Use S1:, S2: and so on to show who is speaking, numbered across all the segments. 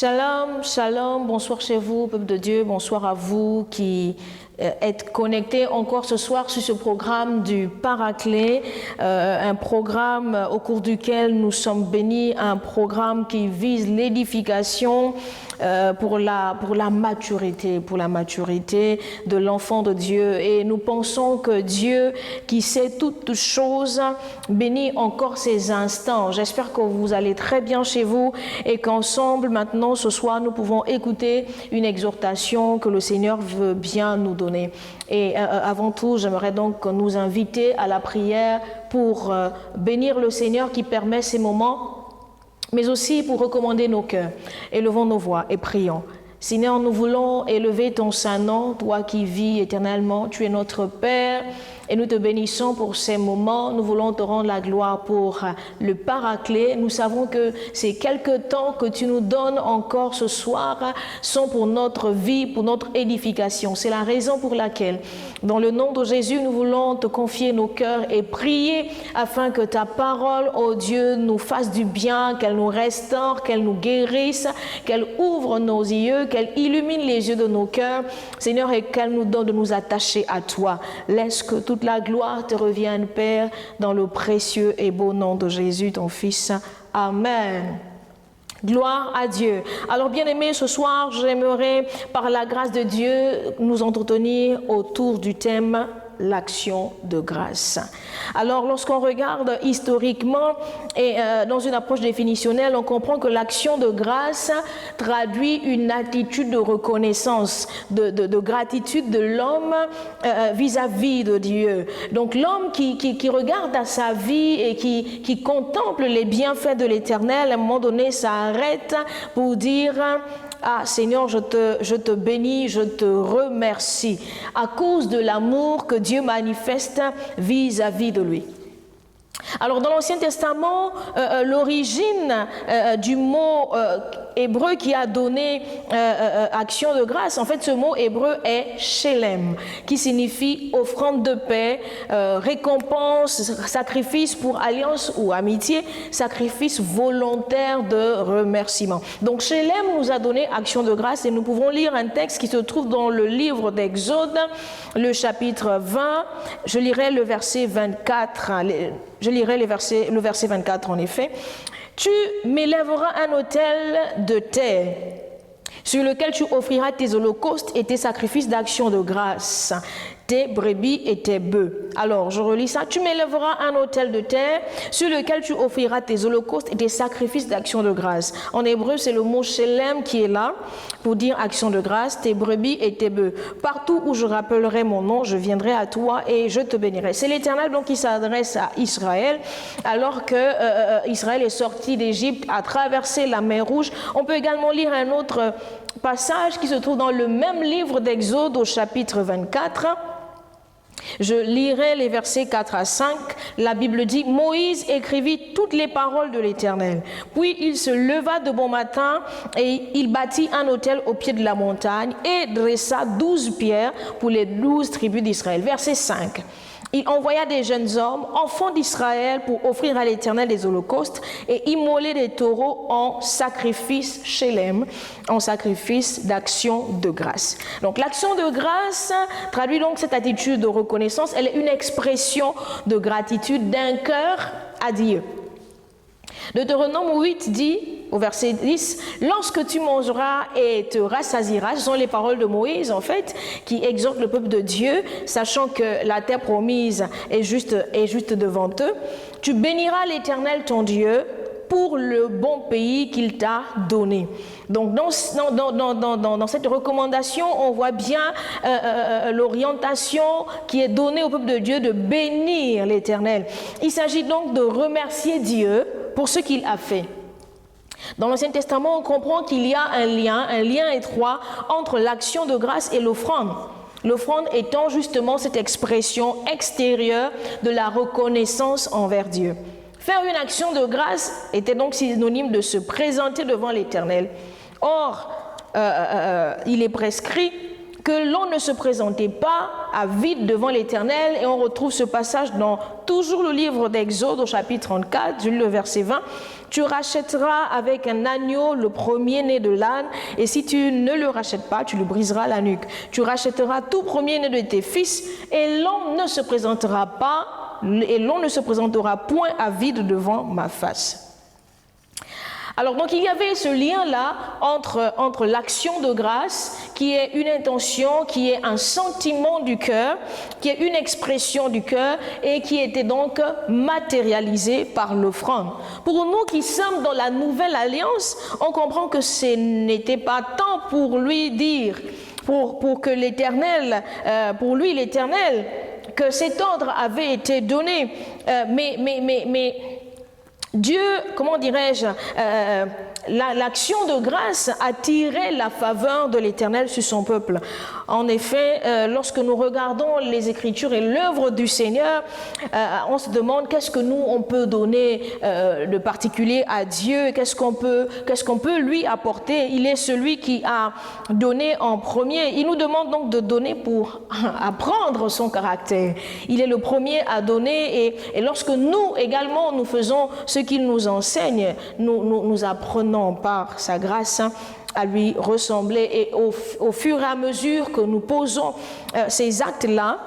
S1: Shalom, shalom, bonsoir chez vous, peuple de Dieu, bonsoir à vous qui êtes connectés encore ce soir sur ce programme du Paraclet, un programme au cours duquel nous sommes bénis, un programme qui vise l'édification pour la maturité de l'enfant de Dieu. Et nous pensons que Dieu, qui sait toutes choses, bénit encore ces instants. J'espère que vous allez très bien chez vous et qu'ensemble, maintenant, ce soir, nous pouvons écouter une exhortation que le Seigneur veut bien nous donner. Et avant tout, j'aimerais donc nous inviter à la prière pour bénir le Seigneur qui permet ces moments, mais aussi pour recommander nos cœurs. Élevons nos voix et prions. Seigneur, nous voulons élever ton saint nom, toi qui vis éternellement, tu es notre Père, et nous te bénissons pour ces moments. Nous voulons te rendre la gloire pour le Paraclet. Nous savons que ces quelques temps que tu nous donnes encore ce soir sont pour notre vie, pour notre édification. C'est la raison pour laquelle, dans le nom de Jésus, nous voulons te confier nos cœurs et prier afin que ta parole, ô Dieu, nous fasse du bien, qu'elle nous restaure, qu'elle nous guérisse, qu'elle ouvre nos yeux, qu'elle illumine les yeux de nos cœurs, Seigneur, et qu'elle nous donne de nous attacher à toi. Laisse que toute la gloire te revienne, Père, dans le précieux et beau nom de Jésus, ton Fils. Amen. Gloire à Dieu. Alors, bien-aimés, ce soir, j'aimerais, par la grâce de Dieu, nous entretenir autour du thème l'action de grâce. Alors, lorsqu'on regarde historiquement et dans une approche définitionnelle, on comprend que l'action de grâce traduit une attitude de reconnaissance, de gratitude de l'homme vis-à-vis de Dieu. Donc, l'homme qui regarde à sa vie et qui contemple les bienfaits de l'Éternel, à un moment donné, s'arrête pour dire: ah Seigneur, je te bénis, je te remercie à cause de l'amour que Dieu manifeste vis-à-vis de lui. Alors dans l'Ancien Testament, l'origine du mot hébreu qui a donné action de grâce, en fait ce mot hébreu est shelem, qui signifie offrande de paix, récompense, sacrifice pour alliance ou amitié, sacrifice volontaire de remerciement. Donc shelem nous a donné action de grâce et nous pouvons lire un texte qui se trouve dans le livre d'Exode, le chapitre 20, je lirai le verset 24, je lirai le verset 24 en effet. Tu m'élèveras un autel de terre sur lequel tu offriras tes holocaustes et tes sacrifices d'action de grâce, tes brebis et tes bœufs. Alors, je relis ça. Tu m'élèveras un autel de terre sur lequel tu offriras tes holocaustes et tes sacrifices d'action de grâce. En hébreu, c'est le mot shelem qui est là pour dire action de grâce, tes brebis et tes bœufs. Partout où je rappellerai mon nom, je viendrai à toi et je te bénirai. C'est l'Éternel donc qui s'adresse à Israël alors que Israël est sorti d'Égypte, a traversé la mer Rouge. On peut également lire un autre passage qui se trouve dans le même livre d'Exode au chapitre 24. Je lirai les versets 4 à 5. La Bible dit: Moïse écrivit toutes les paroles de l'Éternel. Puis il se leva de bon matin et il bâtit un autel au pied de la montagne et dressa 12 pierres pour les 12 tribus d'Israël. Verset 5. Il envoya des jeunes hommes, enfants d'Israël, pour offrir à l'Éternel des holocaustes et immoler des taureaux en sacrifice shelem, en sacrifice d'action de grâce. Donc l'action de grâce traduit donc cette attitude de reconnaissance. Elle est une expression de gratitude d'un cœur à Dieu. Deutéronome 8 dit, au verset 10, « Lorsque tu mangeras et te rassasieras », ce sont les paroles de Moïse, en fait, qui exhortent le peuple de Dieu, sachant que la terre promise est juste devant eux. « Tu béniras l'Éternel ton Dieu pour le bon pays qu'il t'a donné. » Donc, dans cette recommandation, on voit bien l'orientation qui est donnée au peuple de Dieu de bénir l'Éternel. Il s'agit donc de remercier Dieu pour ce qu'il a fait. Dans l'Ancien Testament, on comprend qu'il y a un lien étroit entre l'action de grâce et l'offrande. L'offrande étant justement cette expression extérieure de la reconnaissance envers Dieu. Faire une action de grâce était donc synonyme de se présenter devant l'Éternel. Or, il est prescrit que l'on ne se présentait pas à vide devant l'Éternel. Et on retrouve ce passage dans toujours le livre d'Exode au chapitre 34, le verset 20. Tu rachèteras avec un agneau le premier-né de l'âne, et si tu ne le rachètes pas, tu lui briseras la nuque. Tu rachèteras tout premier-né de tes fils, et l'on ne se présentera point à vide devant ma face. Alors donc il y avait ce lien-là entre l'action de grâce, qui est une intention, qui est un sentiment du cœur, qui est une expression du cœur et qui était donc matérialisée par l'offrande. Pour nous qui sommes dans la nouvelle alliance, on comprend que ce n'était pas tant pour lui dire, pour que l'Éternel, pour lui l'Éternel, que cet ordre avait été donné, mais Dieu, comment dirais-je, l'action de grâce attirait la faveur de l'Éternel sur son peuple. En effet, lorsque nous regardons les Écritures et l'œuvre du Seigneur, on se demande qu'est-ce que nous, on peut donner de particulier à Dieu, qu'est-ce qu'on peut lui apporter. Il est celui qui a donné en premier. Il nous demande donc de donner pour apprendre son caractère. Il est le premier à donner et lorsque nous également, nous faisons ce qu'il nous enseigne, nous apprenons par sa grâce à lui ressembler, et au fur et à mesure que nous posons ces actes-là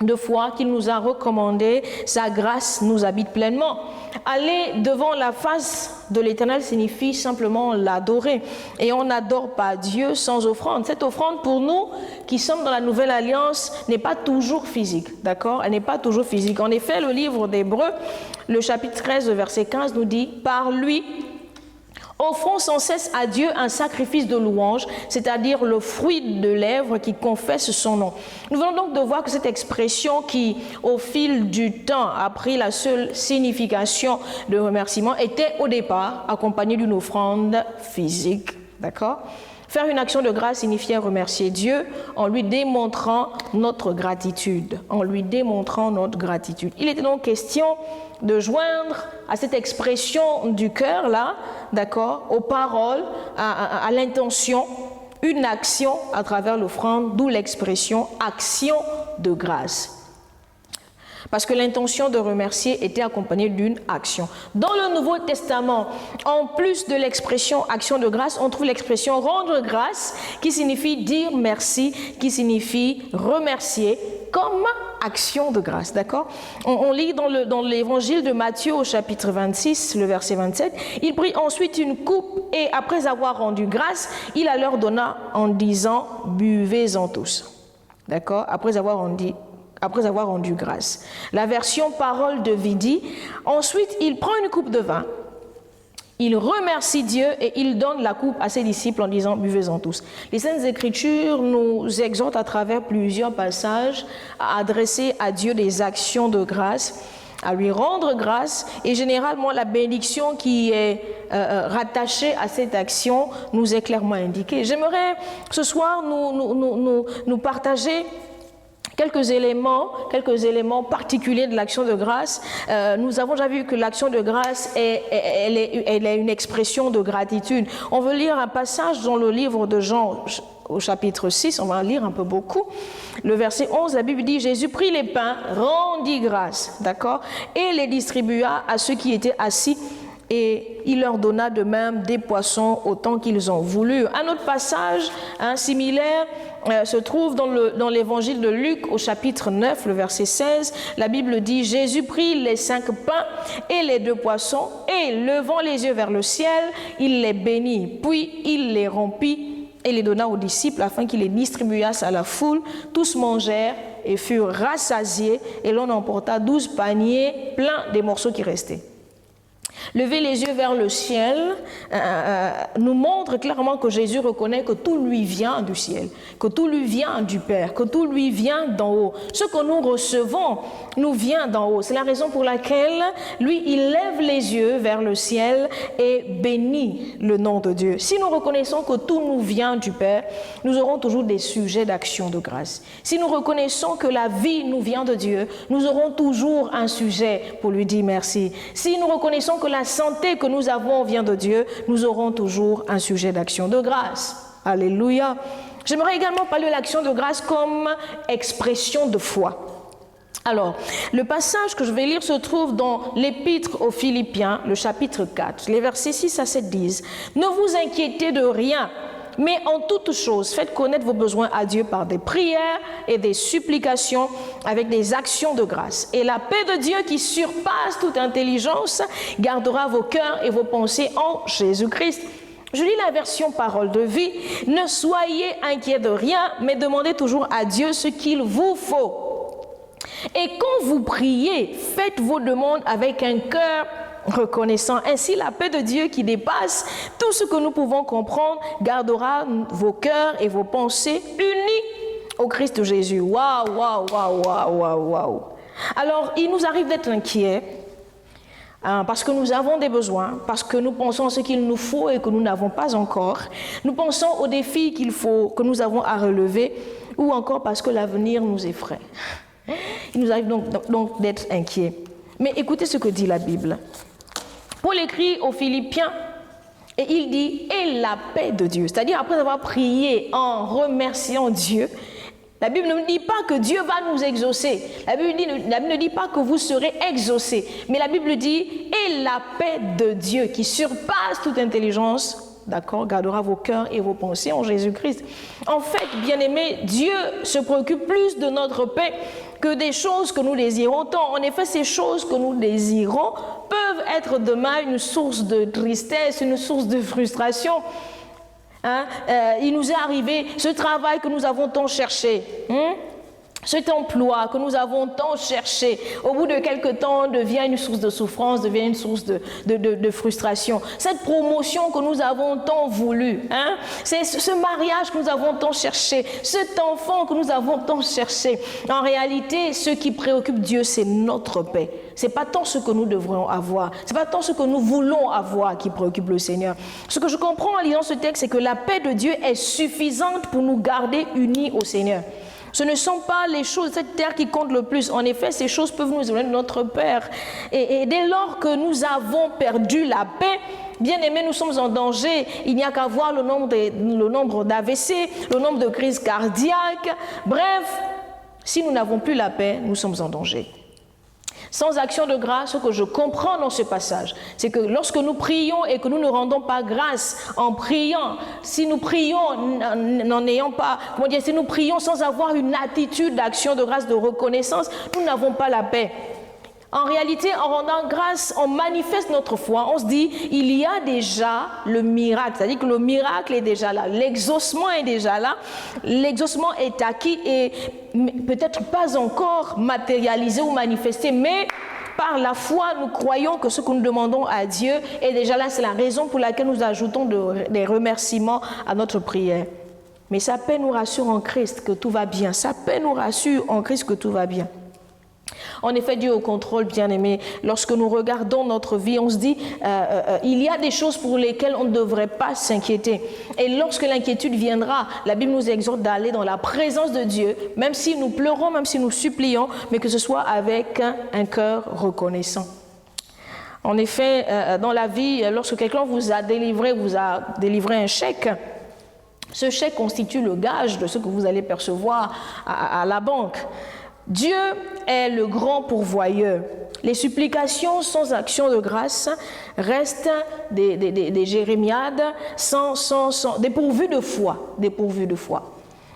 S1: de foi qu'il nous a recommandés, sa grâce nous habite pleinement. Aller devant la face de l'Éternel signifie simplement l'adorer, et on n'adore pas Dieu sans offrande. Cette offrande, pour nous qui sommes dans la nouvelle alliance, n'est pas toujours physique, d'accord? Elle n'est pas toujours physique. En effet, le livre d'Hébreux, le chapitre 13, verset 15 nous dit « Par lui, offrons sans cesse à Dieu un sacrifice de louange, c'est-à-dire le fruit de lèvres qui confesse son nom. » Nous venons donc de voir que cette expression qui, au fil du temps, a pris la seule signification de remerciement, était au départ accompagnée d'une offrande physique. D'accord ? Faire une action de grâce signifiait remercier Dieu en lui démontrant notre gratitude. En lui démontrant notre gratitude. Il était donc question de joindre à cette expression du cœur là, d'accord, aux paroles, à l'intention, une action à travers l'offrande, d'où l'expression action de grâce. Parce que l'intention de remercier était accompagnée d'une action. Dans le Nouveau Testament, en plus de l'expression action de grâce, on trouve l'expression rendre grâce, qui signifie dire merci, qui signifie remercier, comme action de grâce, d'accord? On lit dans l'évangile de Matthieu au chapitre 26, le verset 27, « Il prit ensuite une coupe et après avoir rendu grâce, il la leur donna en disant « Buvez-en tous ». D'accord? Après avoir rendu grâce. La version parole de vie dit, ensuite il prend une coupe de vin, il remercie Dieu et il donne la coupe à ses disciples en disant « Buvez-en tous ». Les Saintes Écritures nous exhortent à travers plusieurs passages à adresser à Dieu des actions de grâce, à lui rendre grâce, et généralement la bénédiction qui est rattachée à cette action nous est clairement indiquée. J'aimerais ce soir nous partager quelques éléments particuliers de l'action de grâce. Nous avons déjà vu que l'action de grâce elle est une expression de gratitude. On veut lire un passage dans le livre de Jean au chapitre 6, on va lire un peu beaucoup. Le verset 11, la Bible dit « Jésus prit les pains, rendit grâce, d'accord, et les distribua à ceux qui étaient assis, et il leur donna de même des poissons autant qu'ils ont voulu. » Un autre passage similaire se trouve dans l'évangile de Luc au chapitre 9, le verset 16. La Bible dit « Jésus prit les 5 pains et les 2 poissons, et levant les yeux vers le ciel, il les bénit, puis il les rompit et les donna aux disciples afin qu'ils les distribuassent à la foule. Tous mangèrent et furent rassasiés, et l'on emporta 12 paniers pleins des morceaux qui restaient. » Lever les yeux vers le ciel nous montre clairement que Jésus reconnaît que tout lui vient du ciel, que tout lui vient du Père, que tout lui vient d'en haut. Ce que nous recevons nous vient d'en haut. C'est la raison pour laquelle lui, il lève les yeux vers le ciel et bénit le nom de Dieu. Si nous reconnaissons que tout nous vient du Père, nous aurons toujours des sujets d'action de grâce. Si nous reconnaissons que la vie nous vient de Dieu, nous aurons toujours un sujet pour lui dire merci. Si nous reconnaissons que la santé que nous avons vient de Dieu, nous aurons toujours un sujet d'action de grâce. Alléluia. J'aimerais également parler de l'action de grâce comme expression de foi. Alors, le passage que je vais lire se trouve dans l'Épître aux Philippiens, le chapitre 4. Les versets 6 à 7 disent « Ne vous inquiétez de rien, mais en toute chose, faites connaître vos besoins à Dieu par des prières et des supplications avec des actions de grâce. Et la paix de Dieu qui surpasse toute intelligence gardera vos cœurs et vos pensées en Jésus-Christ. » Je lis la version parole de vie. « Ne soyez inquiets de rien, mais demandez toujours à Dieu ce qu'il vous faut. Et quand vous priez, faites vos demandes avec un cœur reconnaissant. Ainsi, la paix de Dieu qui dépasse tout ce que nous pouvons comprendre gardera vos cœurs et vos pensées unis au Christ Jésus. » Waouh, waouh, waouh, waouh, waouh, waouh. Alors, il nous arrive d'être inquiets parce que nous avons des besoins, parce que nous pensons à ce qu'il nous faut et que nous n'avons pas encore. Nous pensons aux défis que nous avons à relever, ou encore parce que l'avenir nous effraie. Il nous arrive donc d'être inquiets. Mais écoutez ce que dit la Bible. Paul écrit aux Philippiens et il dit « Et la paix de Dieu », c'est-à-dire après avoir prié en remerciant Dieu. La Bible ne dit pas que Dieu va nous exaucer. La Bible ne dit pas que vous serez exaucés. Mais la Bible dit « Et la paix de Dieu qui surpasse toute intelligence », d'accord, gardera vos cœurs et vos pensées en Jésus-Christ. En fait, bien-aimés, Dieu se préoccupe plus de notre paix que des choses que nous désirons tant. En effet, ces choses que nous désirons peuvent être demain une source de tristesse, une source de frustration. Il nous est arrivé ce travail que nous avons tant cherché, cet emploi que nous avons tant cherché, au bout de quelque temps devient une source de souffrance, devient une source de frustration. Cette promotion que nous avons tant voulu, c'est ce mariage que nous avons tant cherché, cet enfant que nous avons tant cherché. En réalité, ce qui préoccupe Dieu, c'est notre paix. Ce n'est pas tant ce que nous devrions avoir, ce n'est pas tant ce que nous voulons avoir qui préoccupe le Seigneur. Ce que je comprends en lisant ce texte, c'est que la paix de Dieu est suffisante pour nous garder unis au Seigneur. Ce ne sont pas les choses de cette terre qui comptent le plus. En effet, ces choses peuvent nous éloigner de notre Père. Et dès lors que nous avons perdu la paix, bien aimés, nous sommes en danger. Il n'y a qu'à voir le nombre d'AVC, le nombre de crises cardiaques. Bref, si nous n'avons plus la paix, nous sommes en danger. Sans action de grâce, ce que je comprends dans ce passage, c'est que lorsque nous prions et que nous ne rendons pas grâce en priant, si nous prions n'en ayant pas, si nous prions sans avoir une attitude d'action de grâce, de reconnaissance, nous n'avons pas la paix. En réalité, en rendant grâce, on manifeste notre foi. On se dit, il y a déjà le miracle. C'est-à-dire que le miracle est déjà là. L'exaucement est déjà là. L'exaucement est acquis et peut-être pas encore matérialisé ou manifesté, mais par la foi, nous croyons que ce que nous demandons à Dieu est déjà là. C'est la raison pour laquelle nous ajoutons des remerciements à notre prière. Mais sa paix nous rassure en Christ que tout va bien. Sa paix nous rassure en Christ que tout va bien. En effet, Dieu est au contrôle, bien-aimés. Lorsque nous regardons notre vie, on se dit il y a des choses pour lesquelles on ne devrait pas s'inquiéter. Et lorsque l'inquiétude viendra, la Bible nous exhorte d'aller dans la présence de Dieu, même si nous pleurons, même si nous supplions, mais que ce soit avec un cœur reconnaissant. En effet, dans la vie, lorsque quelqu'un vous a délivré un chèque, ce chèque constitue le gage de ce que vous allez percevoir à la banque. Dieu est le grand pourvoyeur. Les supplications sans action de grâce restent des jérémiades dépourvues de foi.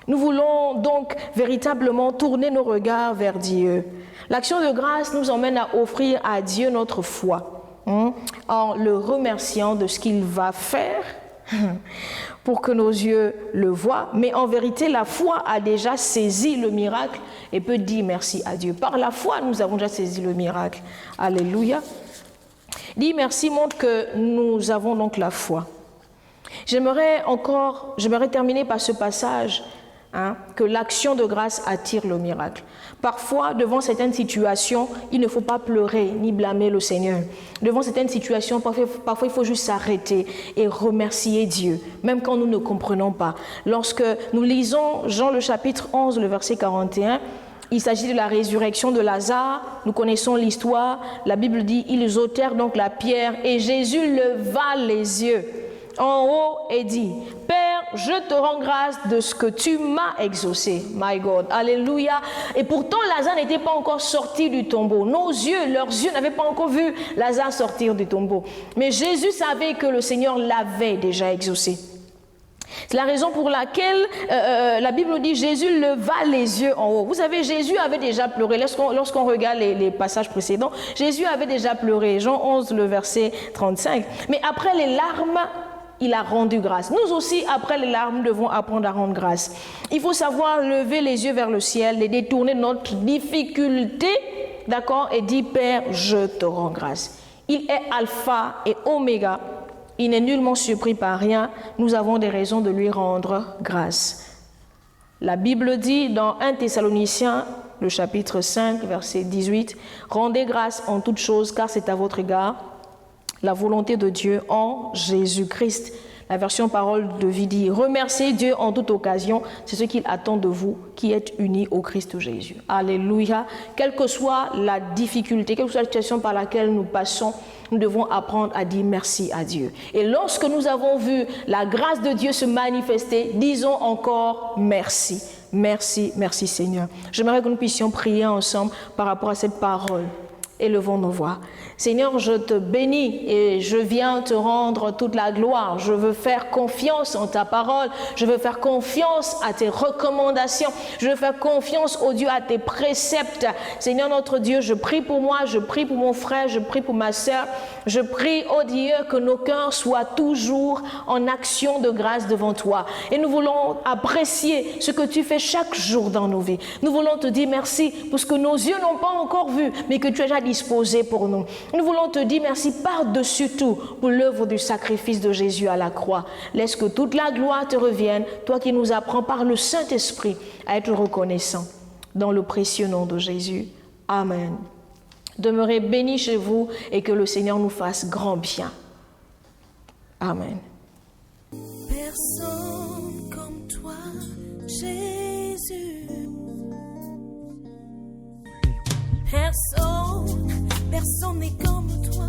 S1: Nous voulons donc véritablement tourner nos regards vers Dieu. L'action de grâce nous emmène à offrir à Dieu notre foi, en le remerciant de ce qu'il va faire pour que nos yeux le voient. Mais en vérité, la foi a déjà saisi le miracle et peut dire merci à Dieu. Par la foi, nous avons déjà saisi le miracle. Alléluia. Dire merci montre que nous avons donc la foi. J'aimerais terminer par ce passage, que l'action de grâce attire le miracle. Parfois, devant certaines situations, il ne faut pas pleurer ni blâmer le Seigneur. Devant certaines situations, parfois il faut juste s'arrêter et remercier Dieu, même quand nous ne comprenons pas. Lorsque nous lisons Jean le chapitre 11, le verset 41, il s'agit de la résurrection de Lazare. Nous connaissons l'histoire. La Bible dit, ils ôtèrent donc la pierre et Jésus leva les yeux en haut et dit, Père, je te rends grâce de ce que tu m'as exaucé. My God, alléluia. Et pourtant, Lazare n'était pas encore sorti du tombeau. Leurs yeux n'avaient pas encore vu Lazare sortir du tombeau. Mais Jésus savait que le Seigneur l'avait déjà exaucé. C'est la raison pour laquelle la Bible dit Jésus leva les yeux en haut. Vous savez, Jésus avait déjà pleuré. Lorsqu'on regarde les passages précédents, Jésus avait déjà pleuré. Jean 11, le verset 35. Mais après les larmes, il a rendu grâce. Nous aussi, après les larmes, devons apprendre à rendre grâce. Il faut savoir lever les yeux vers le ciel et détourner notre difficulté, d'accord, et dire, Père, je te rends grâce. Il est alpha et oméga. Il n'est nullement surpris par rien. Nous avons des raisons de lui rendre grâce. La Bible dit dans 1 Thessaloniciens, le chapitre 5, verset 18, « Rendez grâce en toutes choses, car c'est à votre égard la volonté de Dieu en Jésus-Christ. » La version parole de vie dit « Remerciez Dieu en toute occasion, c'est ce qu'il attend de vous qui êtes unis au Christ Jésus. » Alléluia. Quelle que soit la difficulté, quelle que soit la situation par laquelle nous passons, nous devons apprendre à dire merci à Dieu. Et lorsque nous avons vu la grâce de Dieu se manifester, disons encore merci. Merci, merci Seigneur. J'aimerais que nous puissions prier ensemble par rapport à cette parole. Élevons nos voix. Seigneur, je te bénis et je viens te rendre toute la gloire. Je veux faire confiance en ta parole. Je veux faire confiance à tes recommandations. Je veux faire confiance, oh Dieu, à tes préceptes. Seigneur notre Dieu, je prie pour moi, je prie pour mon frère, je prie pour ma sœur. Je prie, oh Dieu, que nos cœurs soient toujours en action de grâce devant toi. Et nous voulons apprécier ce que tu fais chaque jour dans nos vies. Nous voulons te dire merci pour ce que nos yeux n'ont pas encore vu, mais que tu as déjà disposé pour nous. Nous voulons te dire merci par-dessus tout pour l'œuvre du sacrifice de Jésus à la croix. Laisse que toute la gloire te revienne, toi qui nous apprends par le Saint-Esprit à être reconnaissant. Dans le précieux nom de Jésus. Amen. Demeurez bénis chez vous et que le Seigneur nous fasse grand bien. Amen.
S2: Personne comme toi, Jésus. Personne n'est comme toi.